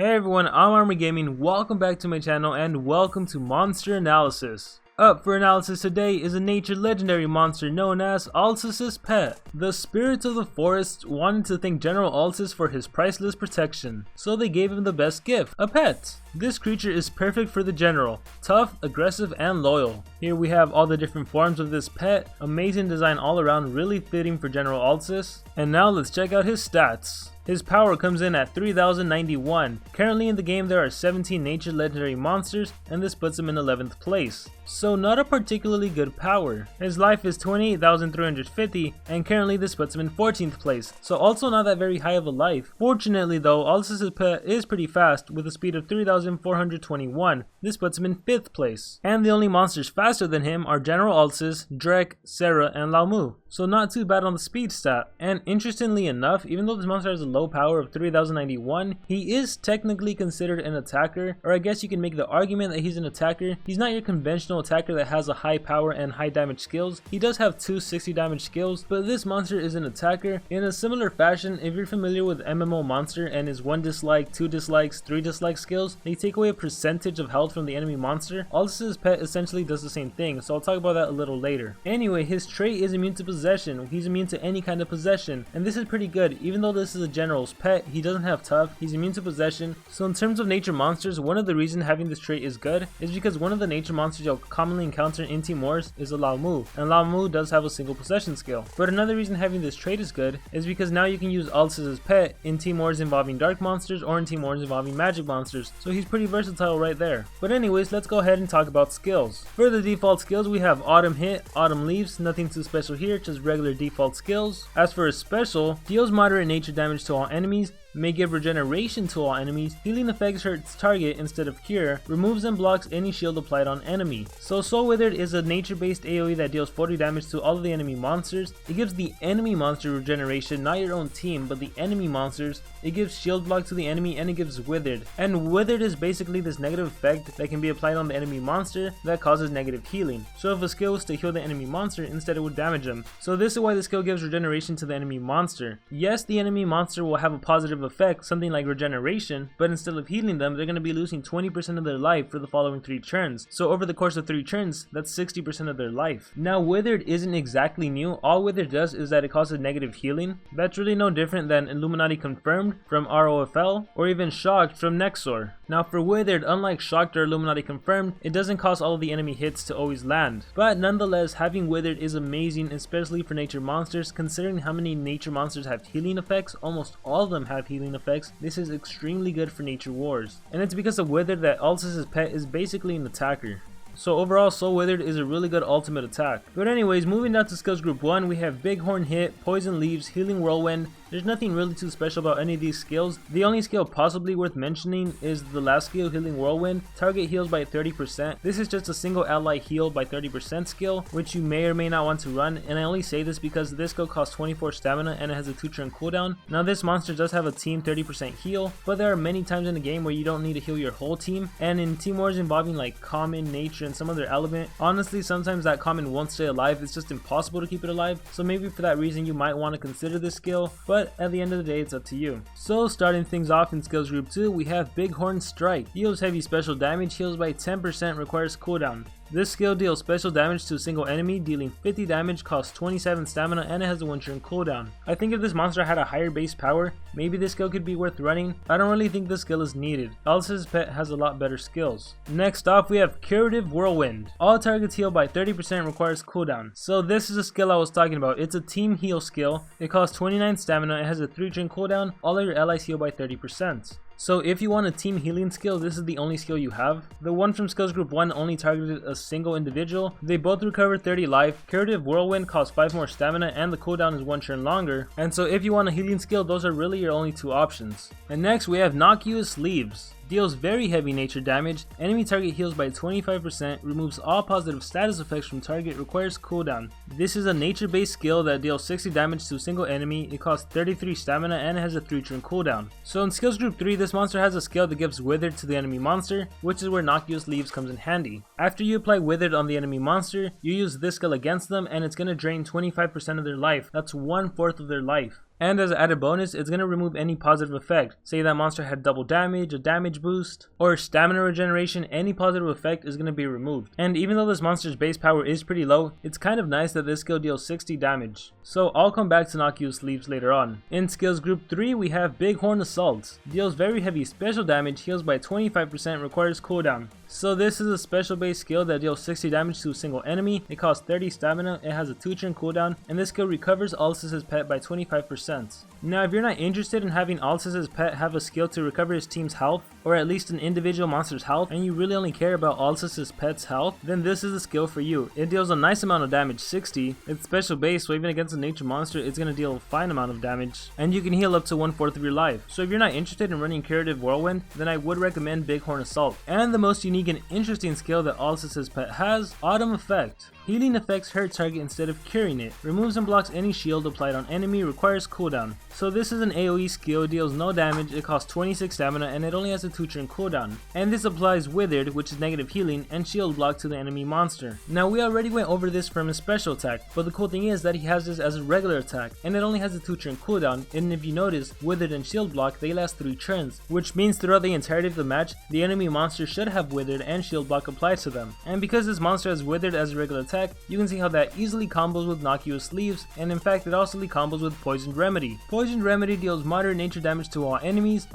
Hey everyone, I'm Armor Gaming, welcome back to my channel and welcome to Monster Analysis. Up for analysis today is a nature legendary monster known as Alces' pet. The spirits of the forest wanted to thank General Alces for his priceless protection, so they gave him the best gift, a pet. This creature is perfect for the general, tough, aggressive, and loyal. Here we have all the different forms of this pet, amazing design all around, really fitting for General Alces. And now let's check out his stats. His power comes in at 3091. Currently in the game there are 17 nature legendary monsters and this puts him in 11th place. So not a particularly good power. His life is 28,350 and currently this puts him in 14th place. So also not that very high of a life. Fortunately though, Alces' pet is pretty fast with a speed of 3,421. This puts him in 5th place. And the only monsters faster than him are General Alces, Drek, Sarah, and Lao Mu. So not too bad on the speed stat. And interestingly enough, even though this monster has a low power of 3091, he is technically considered an attacker, or I guess you can make the argument that he's an attacker. He's not your conventional attacker that has a high power and high damage skills. He does have two 60 damage skills, but this monster is an attacker. In a similar fashion, if you're familiar with MMO monster and his 1 dislike, 2 dislikes, 3 dislike skills, they take away a percentage of health from the enemy monster. Alces' pet essentially does the same thing, so I'll talk about that a little later. Anyway, his trait is immune to possession. He's immune to any kind of possession, and this is pretty good. Even though this is a general's pet, he doesn't have tough, he's immune to possession. So in terms of nature monsters, one of the reasons having this trait is good is because one of the nature monsters you'll commonly encounter in Team Wars is a Lao Mu, and Lao Mu does have a single possession skill. But another reason having this trait is good is because now you can use Alces' pet in Team Wars involving dark monsters or in Team Wars involving magic monsters, so he's pretty versatile right there. But anyways, let's go ahead and talk about skills. For the default skills, we have Autumn Hit, Autumn Leaves, nothing too special here, just regular default skills. As for his special, deals moderate nature damage to all enemies, may give regeneration to all enemies, healing effects hurts target instead of cure, removes and blocks any shield applied on enemy. So Soul Withered is a nature based AoE that deals 40 damage to all of the enemy monsters. It gives the enemy monster regeneration, not your own team, but the enemy monsters. It gives shield block to the enemy and it gives Withered. And Withered is basically this negative effect that can be applied on the enemy monster that causes negative healing. So if a skill was to heal the enemy monster, instead it would damage them. So this is why the skill gives regeneration to the enemy monster. Yes, the enemy monster will have a positive effect, something like regeneration, but instead of healing them, they're going to be losing 20% of their life for the following 3 turns. So over the course of 3 turns, that's 60% of their life. Now Withered isn't exactly new. All Withered does is that it causes negative healing. That's really no different than Illuminati Confirmed from ROFL or even Shocked from Nexor. Now for Withered, unlike Shocked or Illuminati Confirmed, it doesn't cause all of the enemy hits to always land. But nonetheless, having Withered is amazing, especially for nature monsters. Considering how many nature monsters have healing effects, almost all of them have healing effects. This is extremely good for nature wars. And it's because of Withered that Alces' pet is basically an attacker. So overall, Soul Withered is a really good ultimate attack. But anyways, moving down to skills group 1, we have Bighorn Hit, Poison Leaves, Healing Whirlwind. There's nothing really too special about any of these skills. The only skill possibly worth mentioning is the last skill, Healing Whirlwind. Target heals by 30%. This is just a single ally heal by 30% skill, which you may or may not want to run. And I only say this because this skill costs 24 stamina and it has a 2-turn cooldown. Now this monster does have a team 30% heal, but there are many times in the game where you don't need to heal your whole team. And in Team Wars involving like common, nature, and some other element, honestly sometimes that common won't stay alive. It's just impossible to keep it alive. So maybe for that reason you might want to consider this skill, but at the end of the day it's up to you. So starting things off in skills group 2, we have Bighorn Strike. Deals heavy special damage, heals by 10%, requires cooldown. This skill deals special damage to a single enemy, dealing 50 damage, costs 27 stamina, and it has a 1-turn cooldown. I think if this monster had a higher base power, maybe this skill could be worth running. I don't really think this skill is needed. Alces' pet has a lot better skills. Next off, we have Curative Whirlwind. All targets heal by 30%, requires cooldown. So this is a skill I was talking about. It's a team heal skill. It costs 29 stamina, it has a 3-turn cooldown, all of your allies heal by 30%. So if you want a team healing skill, this is the only skill you have. The one from skills group 1 only targeted a single individual. They both recover 30 life. Curative Whirlwind costs 5 more stamina and the cooldown is 1 turn longer. And so if you want a healing skill, those are really your only 2 options. And next we have Innocuous Leaves. Deals very heavy nature damage, enemy target heals by 25%, removes all positive status effects from target, requires cooldown. This is a nature based skill that deals 60 damage to a single enemy, it costs 33 stamina and it has a 3-turn cooldown. So in skills group 3, this monster has a skill that gives Withered to the enemy monster, which is where Innocuous Leaves comes in handy. After you apply Withered on the enemy monster, you use this skill against them and it's going to drain 25% of their life. That's 1/4 of their life. And as an added bonus, it's going to remove any positive effect. Say that monster had double damage, a damage boost, or stamina regeneration, any positive effect is going to be removed. And even though this monster's base power is pretty low, it's kind of nice that this skill deals 60 damage. So I'll come back to Innocuous Sleeves later on. In skills group 3 we have Bighorn Assault. Deals very heavy special damage, heals by 25%, requires cooldown. So this is a special base skill that deals 60 damage to a single enemy. It costs 30 stamina, it has a 2-turn cooldown, and this skill recovers Alces' pet by 25%. Now if you're not interested in having Alces' pet have a skill to recover his team's health, or at least an individual monster's health, and you really only care about Alces' pet's health, then this is a skill for you. It deals a nice amount of damage, 60. It's special base, so even against a nature monster, it's going to deal a fine amount of damage, and you can heal up to 1/4 of your life. So if you're not interested in running Curative Whirlwind, then I would recommend Bighorn Assault. And the most unique and interesting skill that Alces' pet has, Autumn Effect. Healing affects her target instead of curing it. Removes and blocks any shield applied on enemy, requires cooldown. So this is an AoE skill, deals no damage, it costs 26 stamina, and it only has a 2-turn cooldown. And this applies Withered, which is negative healing, and shield block to the enemy monster. Now we already went over this from his special attack, but the cool thing is that he has this as a regular attack, and it only has a 2-turn cooldown, and if you notice, Withered and shield block, they last 3 turns, which means throughout the entirety of the match, the enemy monster should have Withered and shield block applied to them. And because this monster has Withered as a regular attack, you can see how that easily combos with Innocuous Sleeves, and in fact it also combos with Poisoned Remedy. Poisoned Remedy deals moderate nature damage to all enemies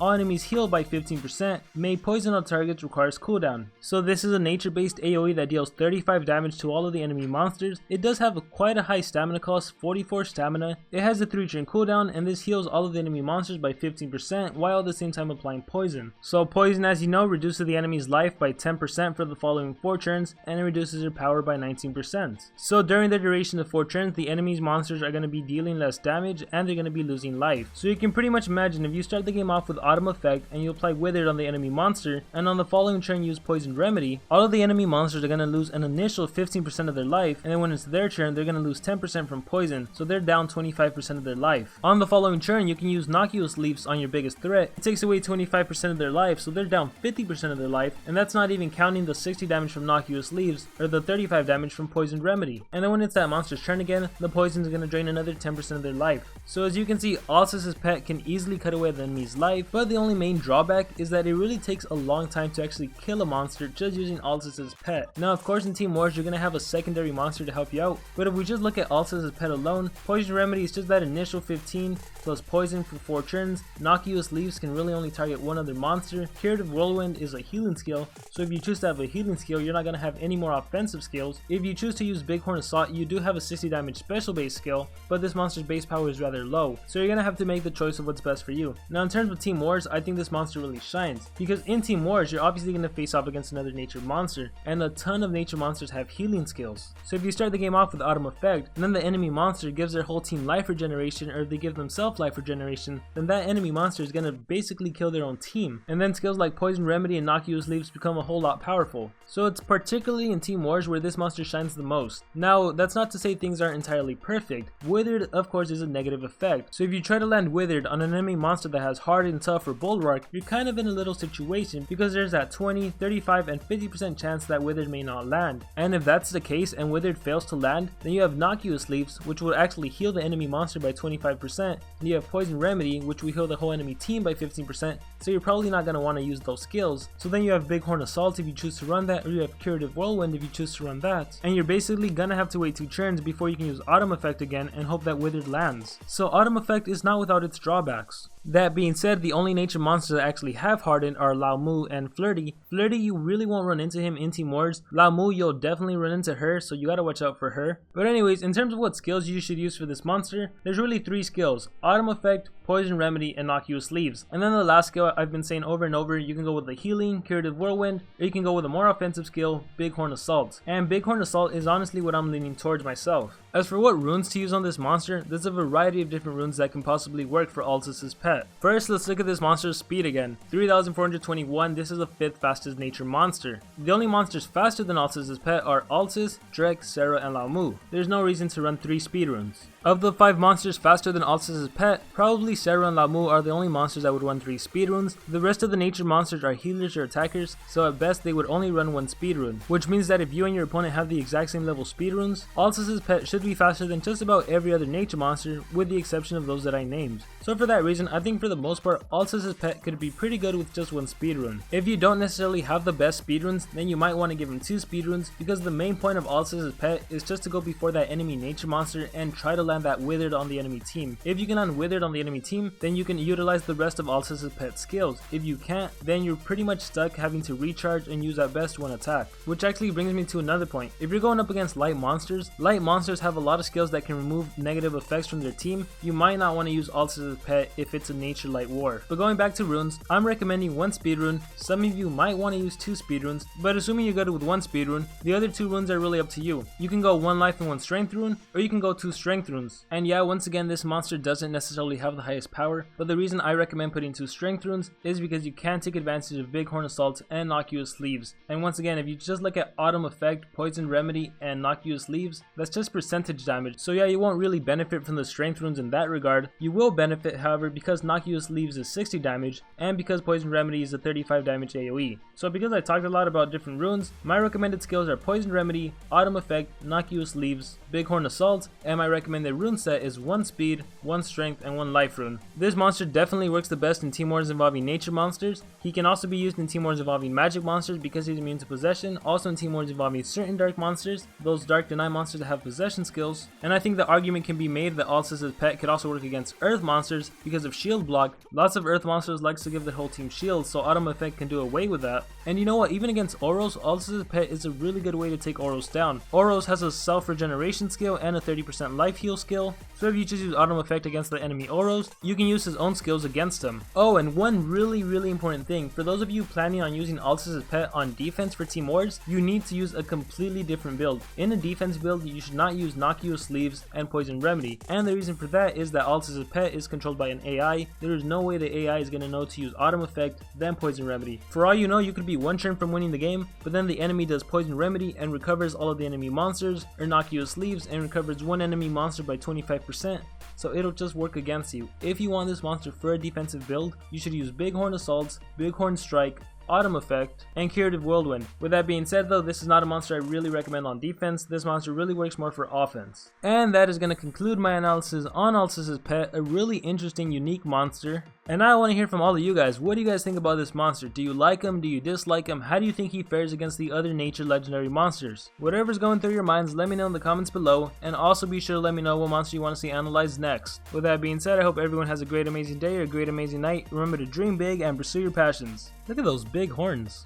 heal by 15%, may poison all targets, requires cooldown. So this is a nature based AoE that deals 35 damage to all of the enemy monsters. It does have quite a high stamina cost, 44 stamina, it has a 3-turn cooldown, and this heals all of the enemy monsters by 15% while at the same time applying poison. So poison, as you know, reduces the enemy's life by 10% for the following 4 turns, and it reduces their power by 19%. So during the duration of 4 turns, the enemy's monsters are going to be dealing less damage and they're going to be losing life. So you can pretty much imagine if you start the game off with Autumn Effect and you apply Withered on the enemy monster, and on the following turn use Poisoned Remedy, all of the enemy monsters are going to lose an initial 15% of their life, and then when it's their turn they're going to lose 10% from poison, so they're down 25% of their life. On the following turn you can use Innocuous Leaves on your biggest threat. It takes away 25% of their life, so they're down 50% of their life, and that's not even counting the 60 damage from Innocuous Leaves or the 35 damage from Poisoned Remedy. And then when it's that monster's turn again, the poison is going to drain another 10% of their life. So as you can see, Alces' pet can easily cut away the enemy's life, but the only main drawback is that it really takes a long time to actually kill a monster just using Alces' pet. Now of course in Team Wars you're going to have a secondary monster to help you out, but if we just look at Alces' pet alone, Poison Remedy is just that initial 15 plus poison for 4 turns. Innocuous Leaves can really only target one other monster. Curative Whirlwind is a healing skill, so if you choose to have a healing skill you're not going to have any more offensive skills. If you choose to use Bighorn Assault, you do have a 60 damage special base skill, but this monster's base power is rather low, so you're gonna have to make the choice of what's best for you. Now in terms of Team Wars, I think this monster really shines, because in Team Wars you're obviously gonna face off against another nature monster, and a ton of nature monsters have healing skills. So if you start the game off with Autumn Effect, and then the enemy monster gives their whole team life regeneration, or if they give themselves life regeneration, then that enemy monster is gonna basically kill their own team, and then skills like Poison Remedy and Innocuous Leaves become a whole lot powerful. So it's particularly in Team Wars where this monster shines the most. Now that's not to say things aren't entirely perfect. Withered of course is a negative effect, so if you try to land Withered on an enemy monster that has Hard and Tough or Bulwark, you're kind of in a little situation, because there's that 20, 35 and 50% chance that Withered may not land. And if that's the case and Withered fails to land, then you have Innocuous Leaves, which will actually heal the enemy monster by 25%, and you have Poison Remedy, which will heal the whole enemy team by 15%, so you're probably not going to want to use those skills. So then you have Bighorn Assault if you choose to run that, or you have Curative Whirlwind if you choose to run that, and you're basically gonna have to wait 2 turns before you can use Autumn Effect again and hope that Withered lands. So Autumn Effect is not without its drawbacks. That being said, the only nature monsters that actually have Hardened are Lao Mu and Flirty. Flirty, you really won't run into him in Team Wars. Lao Mu, you'll definitely run into her, so you gotta watch out for her. But anyways, in terms of what skills you should use for this monster, there's really 3 skills: Autumn Effect, Poison Remedy, and Innocuous Leaves. And then the last skill I've been saying over and over, you can go with the Healing, Curative Whirlwind, or you can go with a more offensive skill, Bighorn Assault. And Bighorn Assault is honestly what I'm leaning towards myself. As for what runes to use on this monster, there's a variety of different runes that can possibly work for Alces' pet. First, let's look at this monster's speed again. 3,421, this is the 5th fastest nature monster. The only monsters faster than Alces' pet are Alces, Drek, Sarah, and Lao Mu. There's no reason to run 3 speed runes. Of the 5 monsters faster than Alces' pet, probably Sarah and Lamu are the only monsters that would run 3 speed runes. The rest of the nature monsters are healers or attackers, so at best they would only run 1 speed rune, which means that if you and your opponent have the exact same level speed runes, Alces' pet should be faster than just about every other nature monster with the exception of those that I named. So for that reason, I think for the most part, Alces' pet could be pretty good with just 1 speed rune. If you don't necessarily have the best speed runes, then you might want to give him 2 speed runes, because the main point of Alces' pet is just to go before that enemy nature monster and try to land that withered on the enemy team. If you can land withered on the enemy team, then you can utilize the rest of Alces' pet skills. If you can't, then you're pretty much stuck having to recharge and use at best 1 attack. Which actually brings me to another point. If you're going up against light monsters have a lot of skills that can remove negative effects from their team. You might not want to use Alces' pet if it's a nature light war. But going back to runes, I'm recommending 1 speed rune. Some of you might want to use 2 speed runes, but assuming you're good with 1 speed rune, the other 2 runes are really up to you. You can go 1 life and 1 strength rune, or you can go 2 strength runes. And yeah, once again, this monster doesn't necessarily have the highest power, but the reason I recommend putting 2 strength runes is because you can take advantage of Bighorn Assault and Knock You Sleeves. And once again, if you just look at Autumn Effect, Poison Remedy, and Knock You Sleeves, that's just percentage damage. So yeah, you won't really benefit from the strength runes in that regard. You will benefit, however, because Knock You Sleeves is 60 damage, and because Poison Remedy is a 35 damage AoE. So because I talked a lot about different runes, my recommended skills are Poison Remedy, Autumn Effect, Knock You Sleeves, Bighorn Assault, and my recommended rune set is 1 speed, 1 strength, and 1 life rune. This monster definitely works the best in team wars involving nature monsters. He can also be used in team wars involving magic monsters because he's immune to possession, also in team wars involving certain dark monsters, those dark deny monsters that have possession skills. And I think the argument can be made that Alces' pet could also work against earth monsters because of shield block. Lots of earth monsters likes to give their whole team shields, so Autumn Effect can do away with that. And you know what, even against Oros, Alces' pet is a really good way to take Oros down. Oros has a self-regeneration skill and a 30% life heal skill, so if you just use Autumn Effect against the enemy Oros, you can use his own skills against him. Oh, and one really important thing, for those of you planning on using Alces' pet on defense for team wars, you need to use a completely different build. In a defense build, you should not use Knock You Sleeves and Poison Remedy, and the reason for that is that Alces' pet is controlled by an AI. There is no way the AI is going to know to use Autumn Effect, then Poison Remedy. For all you know, you could be 1 turn from winning the game, but then the enemy does Poison Remedy and recovers all of the enemy monsters, or Knock You Sleeves and recovers 1 enemy monster by 25%, so it'll just work against you. If you want this monster for a defensive build, you should use Bighorn Assault, Bighorn Strike, Autumn Effect, and Curative Whirlwind. With that being said though, this is not a monster I really recommend on defense. This monster really works more for offense. And that is going to conclude my analysis on Alces' pet, a really interesting, unique monster. And now I want to hear from all of you guys. What do you guys think about this monster? Do you like him? Do you dislike him? How do you think he fares against the other nature legendary monsters? Whatever's going through your minds, let me know in the comments below, and also be sure to let me know what monster you want to see analyzed next. With that being said, I hope everyone has a great amazing day or a great amazing night. Remember to dream big and pursue your passions. Look at those big horns.